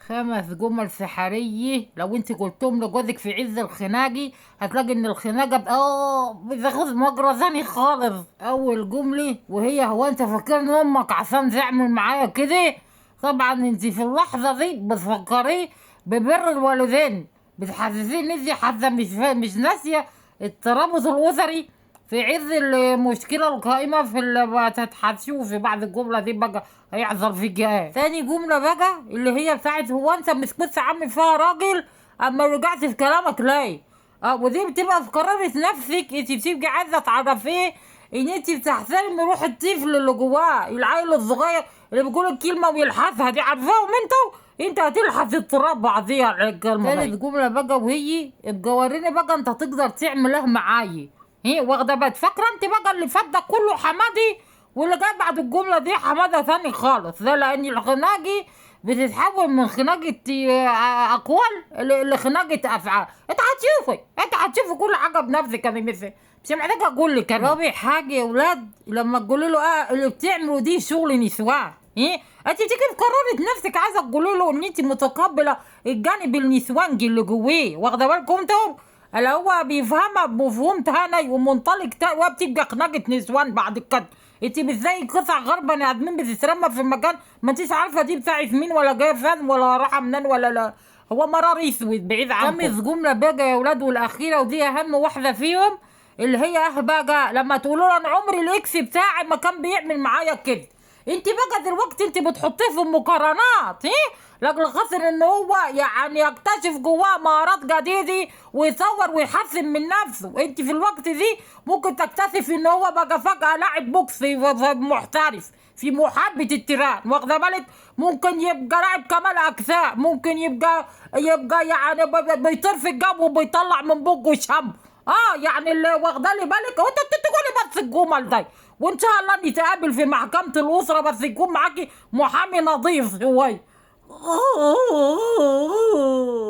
5 جمل سحرية لو انت قلتهم لجوزك في عز الخناقي هتلاقي ان الخناقة بتاخد مجرى ثاني خالص. اول جملة وهي: هو انت فاكرني امك عشان تعمل معايا كده؟ طبعا انت في اللحظة دي بتفكريه ببر الوالدين، بتحسسيه ان انت حاسة مش ناسية الترابط الاسري في عز المشكلة القائمة في اللي هتحسوه. في بعد الجملة دي بقى هيحصل فيك ايه. تاني جملة بقى اللي هي بتاعت: هو انت مش كنت عامل فيها راجل اما رجعت في كلامك ليه؟ ودي بتبقى في قرارة نفسك، انت بتبقي عايزة تعرفيه ان انت بتحترمي روح الطفل اللي جواه، العيل الصغير اللي بيقول الكلمة ويلحسها دي، عارفاهم انت هتلحس التراب بعضيها على الكلمة. تالت جملة بقى وهي: اتجوريني بقى انت تقدر تعمل ايه معايا؟ هي واخده بقى فاكره انت بقى اللي فات ده كله حمادي، واللي جاي بعد الجمله دي حماده ثاني خالص. ده لان الخناقي بتتحول من خناقه اقوال لخناقه افعال. انت هتشوفي كل حاجه بنفسك يا ميسي، مش محتاجه اقول لك. رابع حاجه يا اولاد لما تقولي له اللي بتعملوا دي شغل نسوان، ايه انت تيجي في قرارة نفسك عايزه تقولي له ان انت متقبله الجانب النسوانجي اللي جواه، واخده بالكم انتم؟ اللي هو بيفهمها بمفهوم تاني ومنطلق تاني، وبتبقى خناقة نسوان بعد كده. انت مش زي قطع غير بني ادمين بتترمى في مكان ما انتيش عارفه دي بتاعت مين ولا جايه فين ولا رايحه منين ولا لا. هو مرار اسود بعيد عنكم. خامس جمله بقى يا اولاد والاخيره ودي اهم واحده فيهم، اللي هي بقى لما تقولوا له: انا عمري الاكس بتاعي ما كان بيعمل معايا كده. انت بقى دلوقتي انت بتحطيه في المقارنات، لاجل خاطر ان هو يعني يكتشف جواه مهارات جديده ويطور ويحسن من نفسه. انت في الوقت دي ممكن تكتشف ان هو بقى فجأة لاعب بوكس محترف في محاربة التيران، واخده بالك؟ ممكن يبقى لاعب كمال اجسام، ممكن يبقى يعني بيطير في الجو وبيطلع من بقه شم. يعني اللي واخده لي بالك وانت تقولي بس الجمل دي، وان شاء الله نتقابل في محكمة الأسرة بس يكون معاكي محامي نظيف شوية.